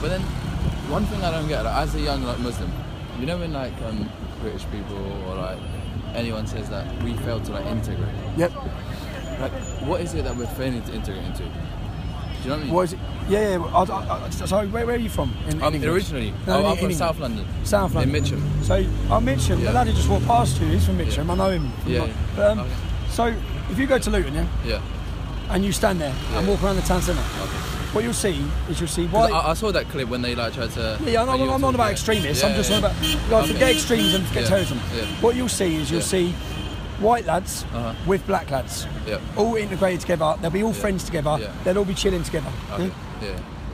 But then, one thing I don't get, like, as a young Muslim, you know when like British people or like anyone says that we fail to like integrate. Yep. Like, what is it that we're failing to integrate into? Do you know what I mean? What is it? Yeah. So where are you from? Originally, I'm from South London. South London. In Mitcham. So, Mitcham, the lad who just walked past you, he's from Mitcham, I know him. But, okay. So, if you go to Luton, yeah, and you stand there and walk around the town centre, what you'll see is white... I saw that clip when they like tried to... Yeah, I'm not about extremists, I'm just on about... Like, forget extremes and forget terrorism. Yeah. What you'll see is you'll see white lads with black lads, all integrated together, they'll be all friends together, they'll all be chilling together. Okay.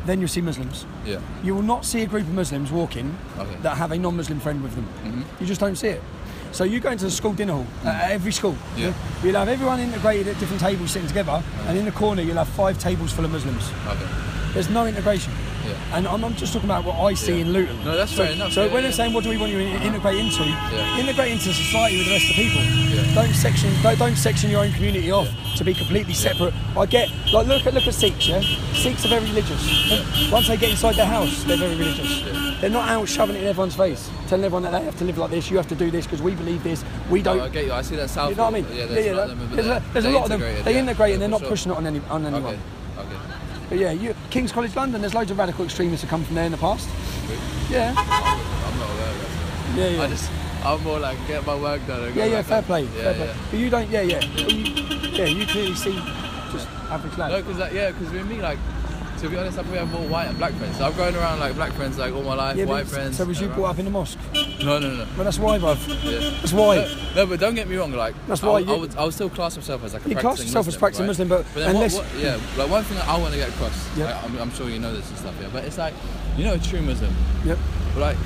Then you'll see Muslims. Yeah. You will not see a group of Muslims walking that have a non-Muslim friend with them. Mm-hmm. You just don't see it. So you go into the school dinner hall, at every school, you'll have everyone integrated at different tables sitting together, and in the corner you'll have 5 tables full of Muslims. Okay. There's no integration. Yeah. And I'm just talking about what I see in Luton. No, that's fair enough. So when they're saying what do we want you to integrate into, integrate into society with the rest of the people. Yeah. Don't section your own community off to be completely separate. I get, like, look at Sikhs, Sikhs are very religious. Yeah. Once they get inside their house, they're very religious. Yeah. They're not out shoving it in everyone's face, telling everyone that they have to live like this, you have to do this because we believe this, we don't. I get you, I see that South. You know what I mean? There's a lot of them. They integrate and they're not pushing it on anyone. Okay. But yeah, King's College London, there's loads of radical extremists that come from there in the past. Really? Yeah. I'm not aware of that. Yeah. I'm more like, get my work done. Fair play. Fair play. But you don't, you clearly see just average lads. No, because with me, like, to be honest, I probably have more white and black friends. So I've grown around like black friends like all my life, white friends. So was you brought up in the mosque? No. Well, that's why, bruv. Yeah. That's why. No, but don't get me wrong. Like, that's why I would still class myself as like a practicing Muslim. You class yourself as practicing Muslim, but then unless like one thing that I want to get across. Like, I'm sure you know this and stuff. Yeah, but it's like, you know, a true Muslim. Yep. But like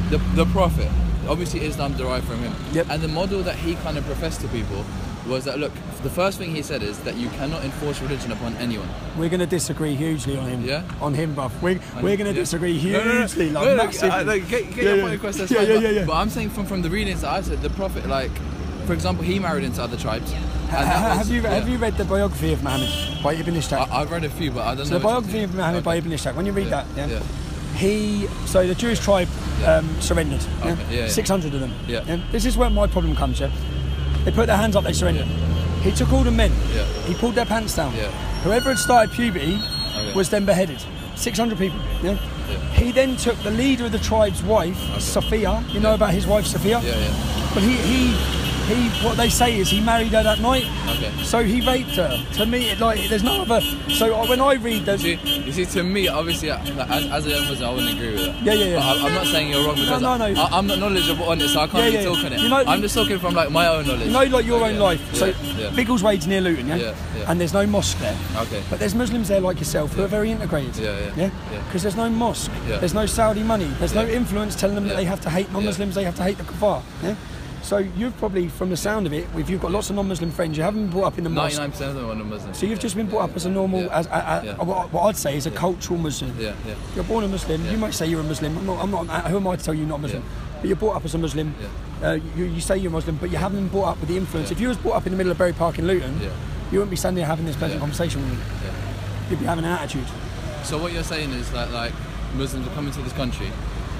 the Prophet, obviously Islam derived from him. Yep. And the model that he kind of professed to people was that, look, the first thing he said is that you cannot enforce religion upon anyone. We're going to disagree hugely on him. Yeah? On him, bruv. We're going to disagree hugely. No, massively. Get your point across, that's fine. Yeah. But I'm saying from the readings that I've said, the Prophet, like, for example, he married into other tribes. Have you read the biography of Muhammad by Ibn Ishaq? I've read a few, but I don't know. So the biography of Muhammad by Ibn Ishaq, when you read that, so the Jewish tribe surrendered. Okay. 600 of them. Yeah. This is where my problem comes, They put their hands up, they surrendered. He took all the men, he pulled their pants down. Whoever had started puberty was then beheaded. 600 people. He then took the leader of the tribe's wife, Sophia. You know about his wife, Sophia? But he what they say is he married her that night. So he raped her. To me, there's no other. So when I read those, you see, to me, obviously, as a young Muslim, I wouldn't agree with that. Yeah. But I'm not saying you're wrong because I'm not knowledgeable on it, so I can't really talk on it. I'm just talking from like my own knowledge. You know, like your own life. So Biggleswade's near Luton, and there's no mosque there. But there's Muslims there like yourself who are very integrated. Because there's no mosque. There's no Saudi money. There's no influence telling them that they have to hate non-Muslims. They have to hate the kuffar. So you've probably, from the sound of it, if you've got lots of non-Muslim friends, you haven't been brought up in the mosque. 99% of them are non-Muslim. So you've just been brought up as a normal, what I'd say is a cultural Muslim. You're born a Muslim. You might say you're a Muslim. I'm not. Who am I to tell you you're not a Muslim? But you're brought up as a Muslim. You say you're Muslim, but you haven't been brought up with the influence. If you was brought up in the middle of Bury Park in Luton, you wouldn't be standing there having this pleasant conversation with me. You'd be having an attitude. So what you're saying is that like Muslims are coming to this country,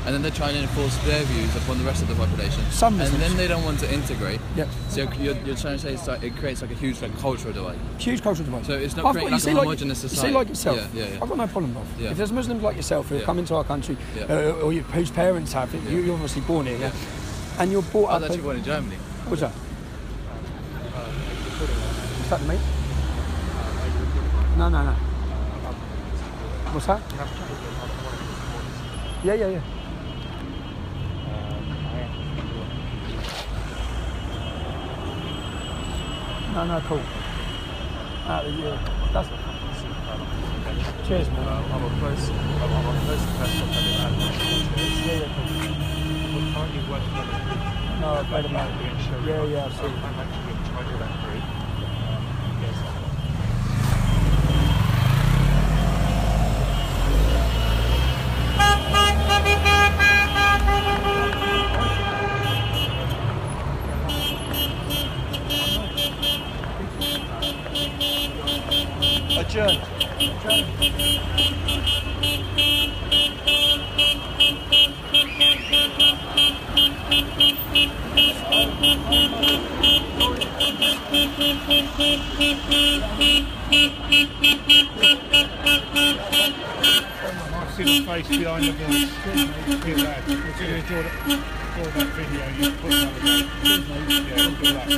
and then they're trying to enforce their views upon the rest of the population. Some Muslims. And then they don't want to integrate. So you're trying to say it's like, it creates like a huge cultural divide. Huge cultural divide. So it's not creating like a homogenous society. You see like yourself. I've got no problem with it. If there's Muslims like yourself who have come into our country, or whose parents have, you're obviously born here, and you're brought up. I was actually born in Germany. What's that? Is that the mate? No. What's that? Yeah. No, cool. That's... Cheers, man. I'm a close investor We're currently working on it. No, I've made a note. Yeah, I've seen it. I'm actually in charge of that group. Adjourned. see the face behind the voice. Do that. If you enjoy that video, you put another day. Yeah, do that.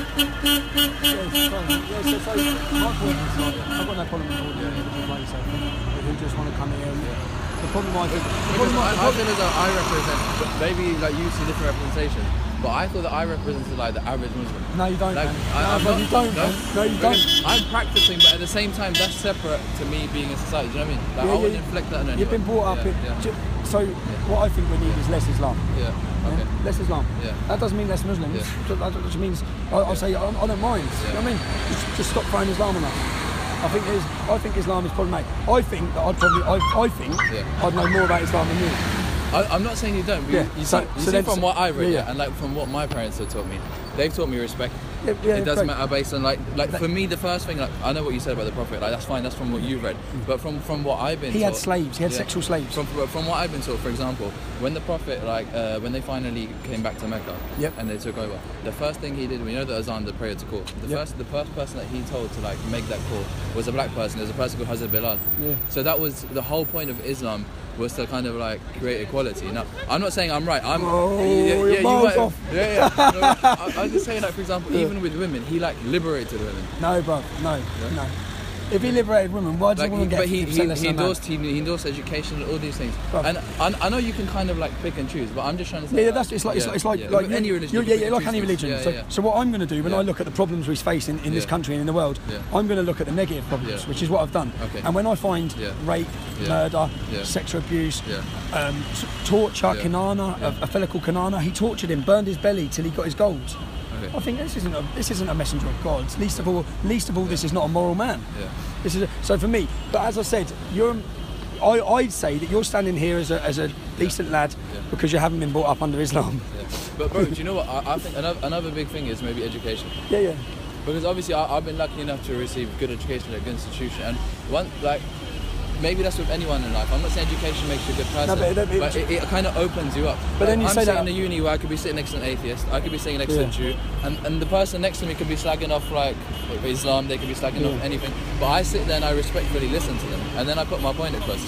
So my point is, I've got no problem with all the individual players who just want to come here. The problem I think... I feel as though I represent, maybe like you see different representation, but I thought that I represented like the average Muslim. No, you don't, like, man. No, you don't. I'm practicing, but at the same time, that's separate to me being in society. Do you know what I mean? Like, I wouldn't inflict that on anyone. You've been brought up in... So what I think we need is less Islam. Yeah. Okay. Less Islam. Yeah. That doesn't mean less Muslims. That just means I'll say I don't mind. You know what I mean? Just stop throwing Islam on us. I think Islam is problematic. I think that I'd know more about Islam than you. I'm not saying you don't. But you see from what I read, and like from what my parents have taught me, they've taught me respect. It doesn't matter based on like for me the first thing, like I know what you said about the Prophet, like that's fine, that's from what you've read, but from what I've been he had slaves, he had sexual slaves. From what I've been taught, for example, when the Prophet when they finally came back to Mecca and they took over, the first thing he did, we know the azan, the prayer to call, the first person that he told to like make that call was a black person. There's a person called Hazrat Bilal. So that was the whole point of Islam, was to kind of like create equality. Now, I'm not saying I'm right. I'm off. I'm just saying, like, for example, even with women, he like liberated women. No, bro, no. If he liberated women, why does a woman get 50% less than that? He endorsed education and all these things. Bro. And I know you can kind of like pick and choose, but I'm just trying to say. It's like any religion. Like any religion. So what I'm going to do when I look at the problems we face in this country and in the world, I'm going to look at the negative problems, which is what I've done. Okay. And when I find rape, murder, sexual abuse, torture, Kanana, a fellow called Kanana, he tortured him, burned his belly till he got his gold. Okay. I think this isn't a messenger of God. Least of all, this is not a moral man. So for me, but as I said, I'd say that you're standing here as a decent lad because you haven't been brought up under Islam. But bro, do you know what? I think another big thing is maybe education. Because obviously I've been lucky enough to receive good education at a good institution, and maybe that's with anyone in life. I'm not saying education makes you a good person, but it kind of opens you up. But then you I'm say sitting that in a uni where I could be sitting next to an atheist, I could be sitting next to a Jew, and the person next to me could be slagging off like Islam, they could be slagging off anything. But I sit there and I respectfully listen to them, and then I put my point across.